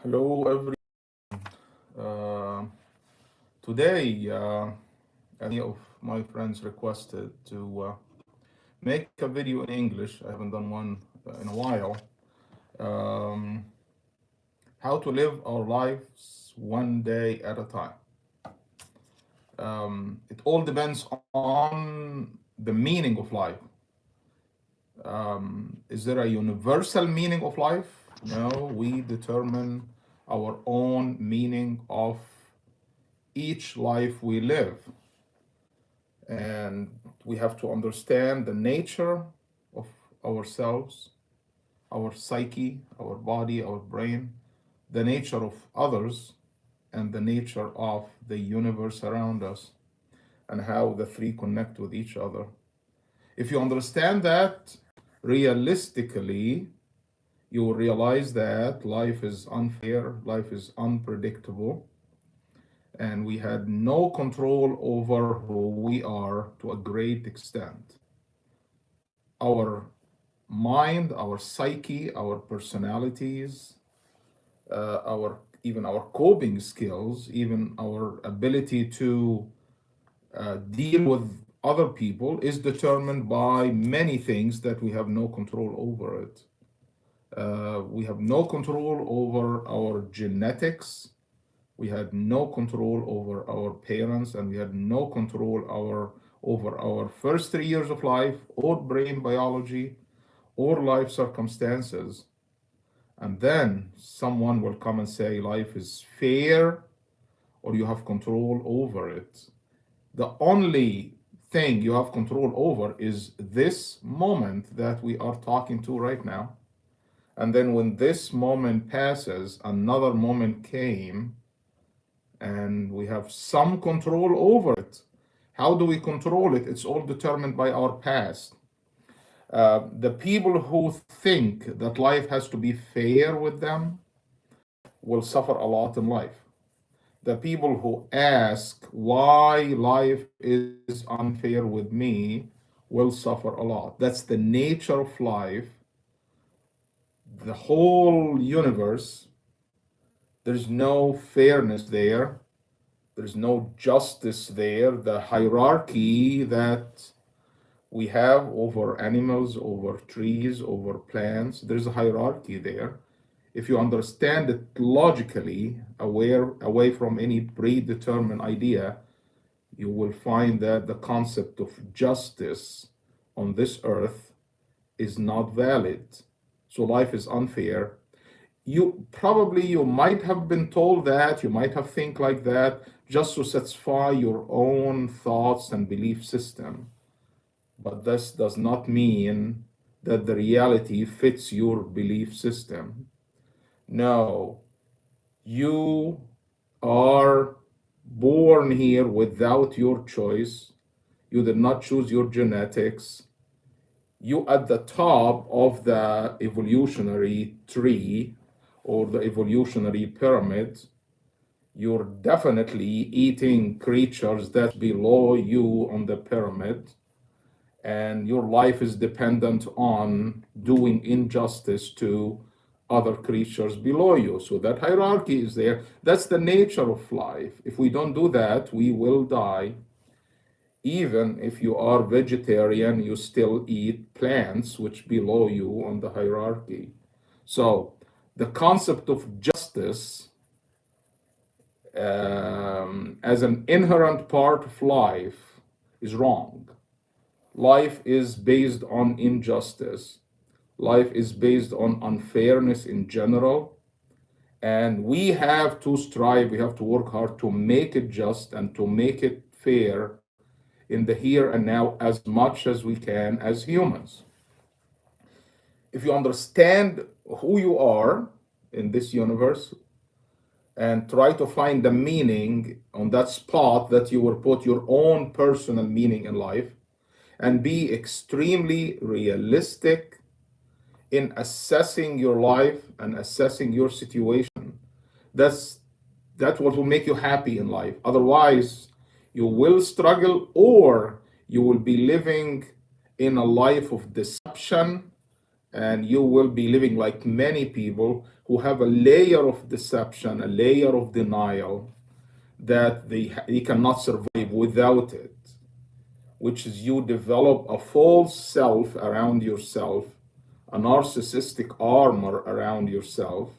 Hello, everyone. Uh, Today, many of my friends requested to make a video in English. I haven't done one in a while. Um, how to live our lives one day at a time. It all depends on the meaning of life. Is there a universal meaning of life? No, we determine our own meaning of each life we live. And we have to understand the nature of ourselves, our psyche, our body, our brain, the nature of others, and the nature of the universe around us, and how the three connect with each other. If you understand that realistically, you will realize that life is unfair, life is unpredictable, and we had no control over who we are to a great extent. Our mind, our psyche, our personalities, our even our coping skills, even our ability to deal with other people is determined by many things that we have no control over it. We have no control over our genetics. We had no control over our parents, and we had no control over our first 3 years of life, or brain biology, or life circumstances. And then someone will come and say life is fair or you have control over it. The only thing you have control over is this moment that we are talking to right now. And then when this moment passes, another moment came and we have some control over it. How do we control it? It's all determined by our past. The people who think that life has to be fair with them will suffer a lot in life. The people who ask why life is unfair with me will suffer a lot. That's the nature of life. The whole universe, there's no fairness there. There's no justice there. The hierarchy that we have over animals, over trees, over plants, there's a hierarchy there. If you understand it logically, away from any predetermined idea, you will find that the concept of justice on this earth is not valid. So life is unfair. You might have been told that, you might have think like that just to satisfy your own thoughts and belief system. But this does not mean that the reality fits your belief system. No, you are born here without your choice. You did not choose your genetics. You at the top of the evolutionary tree or the evolutionary pyramid. You're definitely eating creatures that below you on the pyramid, and your life is dependent on doing injustice to other creatures below you. So that hierarchy is there. That's the nature of life. If we don't do that, we will die. Even if you are vegetarian, you still eat plants which below you on the hierarchy. So the concept of justice as an inherent part of life is wrong. Life is based on injustice. Life is based on unfairness in general. And we have to strive, we have to work hard to make it just and to make it fair in the here and now as much as we can as humans. If you understand who you are in this universe and try to find the meaning on that spot that you will put your own personal meaning in life, and be extremely realistic in assessing your life and assessing your situation. That's what will make you happy in life. Otherwise, you will struggle, or you will be living in a life of deception and you will be living like many people who have a layer of deception, a layer of denial that they cannot survive without it, which is you develop a false self around yourself, a narcissistic armor around yourself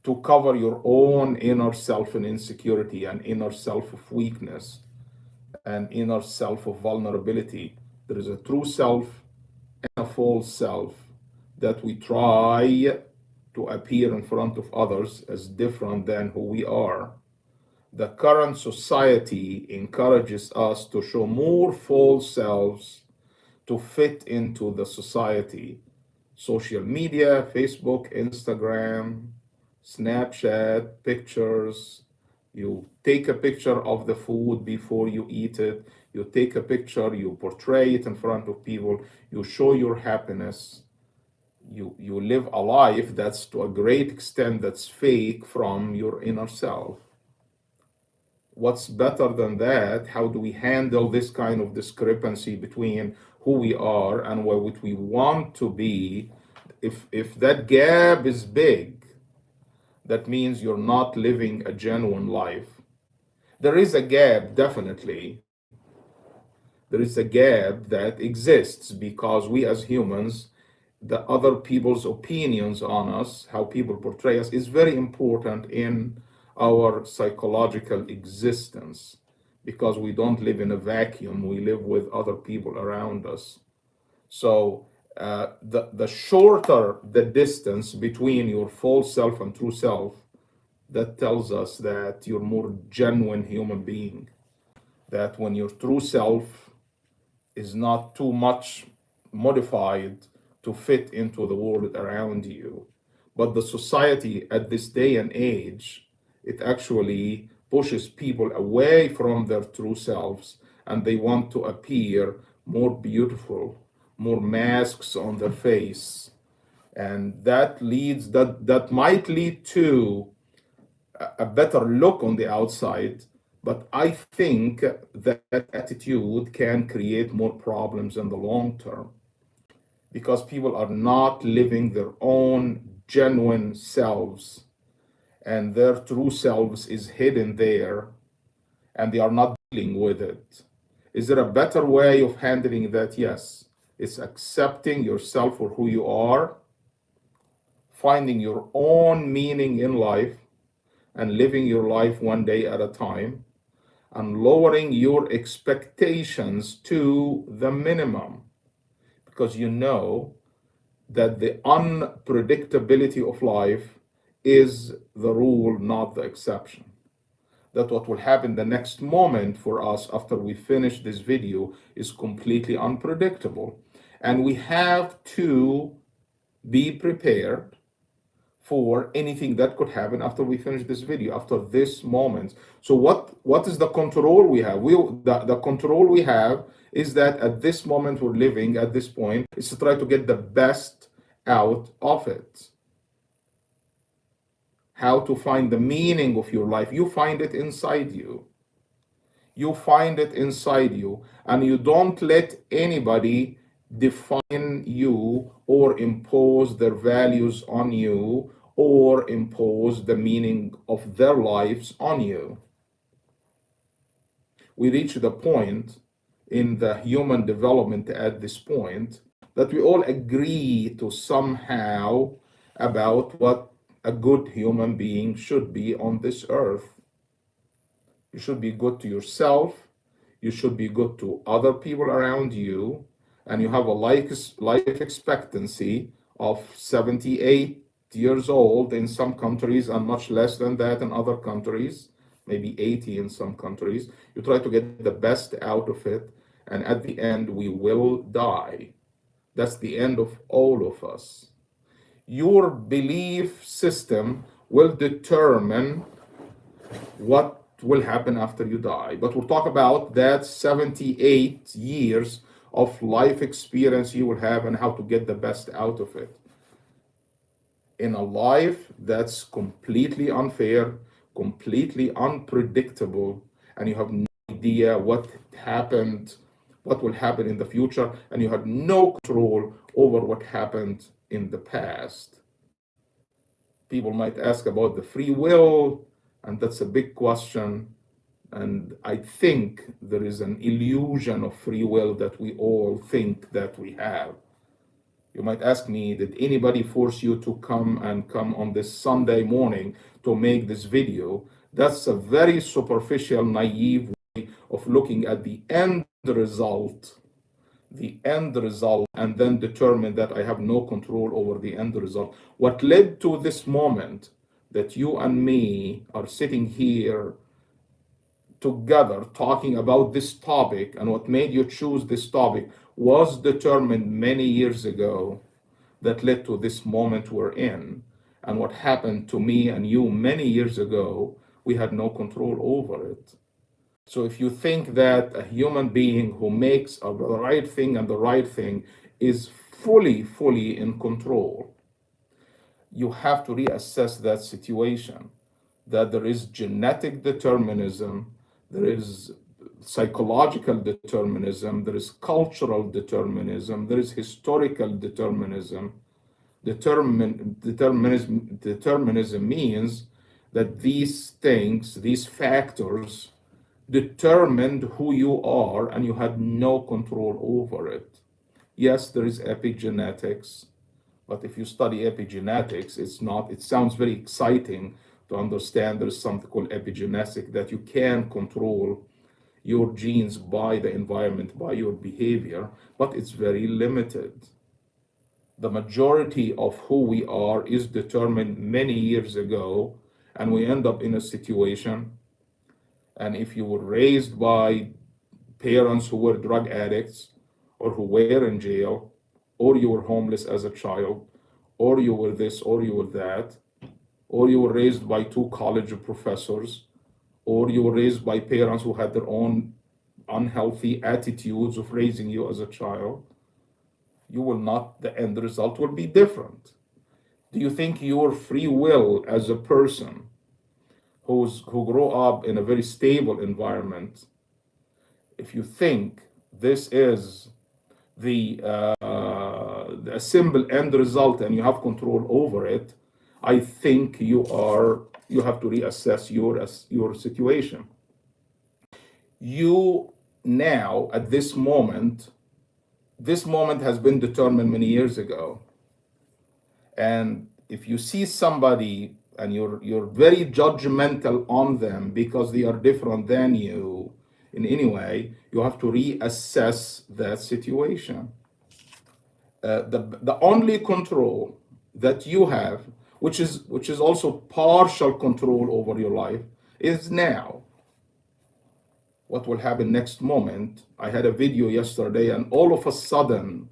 to cover your own inner self and insecurity and inner self of weakness and inner self of vulnerability. There is a true self and a false self that we try to appear in front of others as different than who we are. The current society encourages us to show more false selves to fit into the society. Social media, Facebook, Instagram, Snapchat, pictures. You take a picture of the food before you eat it. You take a picture, you portray it in front of people, you show your happiness. You live a life that's to a great extent that's fake from your inner self. What's better than that? How do we handle this kind of discrepancy between who we are and what we want to be? If that gap is big, that means you're not living a genuine life. There is a gap, definitely. There is a gap that exists because we as humans, the other people's opinions on us, how people portray us, is very important in our psychological existence because we don't live in a vacuum. We live with other people around us. So the shorter the distance between your false self and true self, that tells us that you're more genuine human being. That when your true self is not too much modified to fit into the world around you. But the society at this day and age, it actually pushes people away from their true selves and they want to appear more beautiful, more masks on their face. And that might lead to a better look on the outside, but I think that attitude can create more problems in the long term because people are not living their own genuine selves and their true selves is hidden there and they are not dealing with it. Is there a better way of handling that? Yes. It's accepting yourself for who you are, finding your own meaning in life, and living your life one day at a time, and lowering your expectations to the minimum because you know that the unpredictability of life is the rule, not the exception. That what will happen the next moment for us after we finish this video is completely unpredictable. And we have to be prepared for anything that could happen after we finish this video, after this moment. So what is the control we have? The control we have is that at this moment we're living, at this point, is to try to get the best out of it. How to find the meaning of your life. You find it inside you. You find it inside you, and you don't let anybody define you or impose their values on you or impose the meaning of their lives on you. We reach the point in the human development at this point that we all agree to somehow about what a good human being should be on this earth. You should be good to yourself. You should be good to other people around you. And you have a life expectancy of 78 years old in some countries and much less than that in other countries, maybe 80 in some countries. You try to get the best out of it. And at the end, we will die. That's the end of all of us. Your belief system will determine what will happen after you die. But we'll talk about that 78 years of life experience you will have and how to get the best out of it. In a life that's completely unfair, completely unpredictable, and you have no idea what happened, what will happen in the future, and you have no control over what happened in the past. People might ask about the free will, and that's a big question. And I think there is an illusion of free will that we all think that we have. You might ask me, did anybody force you to come on this Sunday morning to make this video? That's a very superficial, naive way of looking at the end result, and then determine that I have no control over the end result. What led to this moment that you and me are sitting here together talking about this topic, and what made you choose this topic was determined many years ago, that led to this moment we're in. And what happened to me and you many years ago, we had no control over it. So if you think that a human being who makes the right thing and the right thing is fully in control, you have to reassess that situation. That there is genetic determinism, there is psychological determinism, there is cultural determinism, there is historical determinism. Determinism means that these things, these factors, determined who you are and you had no control over it. Yes, there is epigenetics, but if you study epigenetics, it sounds very exciting to understand there's something called epigenetic, that you can control your genes by the environment, by your behavior, but it's very limited. The majority of who we are is determined many years ago, and we end up in a situation. And if you were raised by parents who were drug addicts, or who were in jail, or you were homeless as a child, or you were this, or you were that, or you were raised by two college professors, or you were raised by parents who had their own unhealthy attitudes of raising you as a child, you will not, the end result will be different. Do you think your free will as a person who grew up in a very stable environment, if you think this is the simple end result and you have control over it, I think you have to reassess your situation. You now at this moment has been determined many years ago. And if you see somebody and you're very judgmental on them because they are different than you in any way, you have to reassess that situation. The only control that you have, which is also partial control over your life, is now. What will happen next moment? I had a video yesterday, and all of a sudden,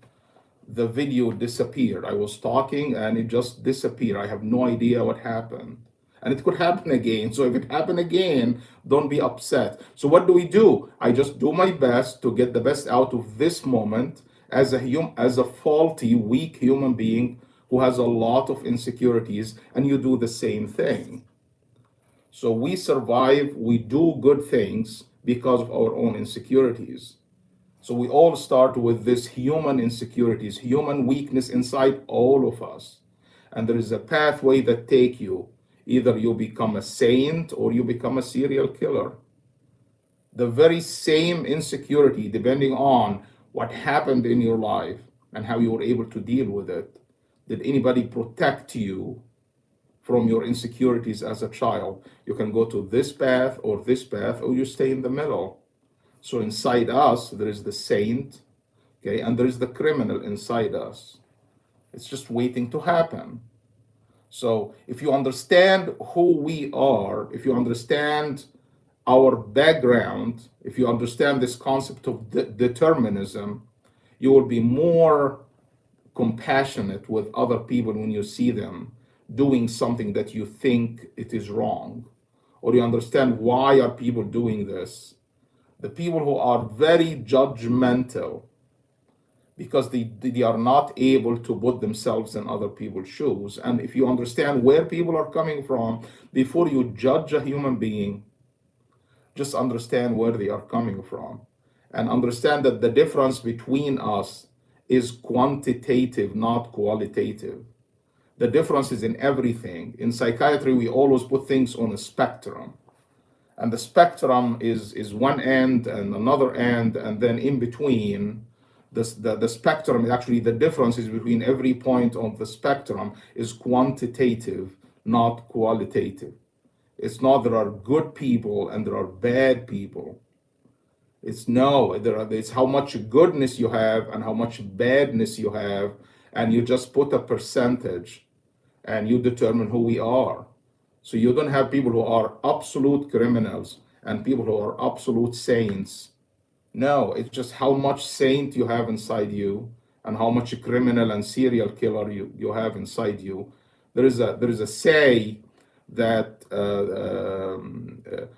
the video disappeared. I was talking and it just disappeared. I have no idea what happened. And it could happen again. So if it happened again, don't be upset. So what do? I just do my best to get the best out of this moment as a faulty, weak human being who has a lot of insecurities, and you do the same thing. So we survive, we do good things because of our own insecurities. So we all start with this human insecurities, human weakness inside all of us. And there is a pathway that take you. Either you become a saint or you become a serial killer. The very same insecurity, depending on what happened in your life and how you were able to deal with it. Did anybody protect you from your insecurities as a child? You can go to this path, or you stay in the middle. So inside us, there is the saint, okay, and there is the criminal inside us. It's just waiting to happen. So if you understand who we are, if you understand our background, if you understand this concept of determinism, you will be more compassionate with other people when you see them doing something that you think it is wrong, or you understand why are people doing this. The people who are very judgmental because they are not able to put themselves in other people's shoes. And if you understand where people are coming from, before you judge a human being, just understand where they are coming from. And understand that the difference between us is quantitative, not qualitative. The difference is in everything. In psychiatry, we always put things on a spectrum. And the spectrum is one end and another end, and then in between, the spectrum, actually, the differences between every point on the spectrum is quantitative, not qualitative. It's not there are good people and there are bad people. It's no, it's how much goodness you have and how much badness you have, and you just put a percentage and you determine who we are. So you don't have people who are absolute criminals and people who are absolute saints. No, it's just how much saint you have inside you and how much criminal and serial killer you have inside you. There is a say that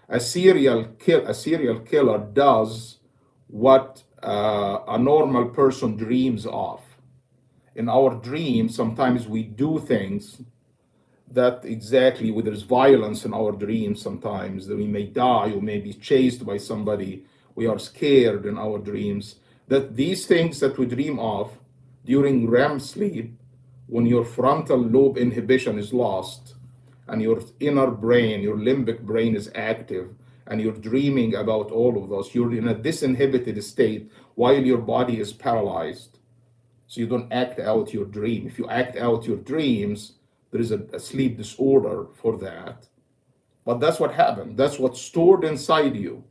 a serial killer does what a normal person dreams of. In our dreams, sometimes we do things that exactly where there's violence in our dreams sometimes, that we may die or may be chased by somebody, we are scared in our dreams, that these things that we dream of during REM sleep, when your frontal lobe inhibition is lost and your inner brain, your limbic brain is active, and you're dreaming about all of those, you're in a disinhibited state while your body is paralyzed. So you don't act out your dream. If you act out your dreams, there is a sleep disorder for that. But that's what happened. That's what's stored inside you.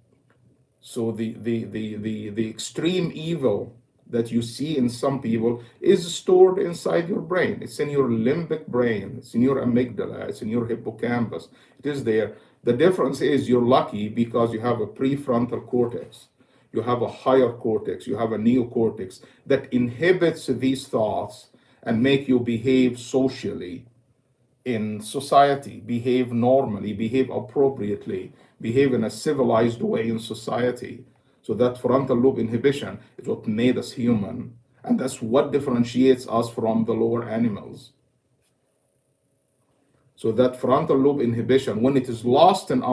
So the extreme evil that you see in some people is stored inside your brain. It's in your limbic brain. It's in your amygdala. It's in your hippocampus. It is there. The difference is you're lucky because you have a prefrontal cortex. You have a higher cortex. You have a neocortex that inhibits these thoughts and make you behave socially in society, behave normally, behave appropriately, behave in a civilized way in society. So that frontal lobe inhibition is what made us human. And that's what differentiates us from the lower animals. So that frontal lobe inhibition, when it is lost in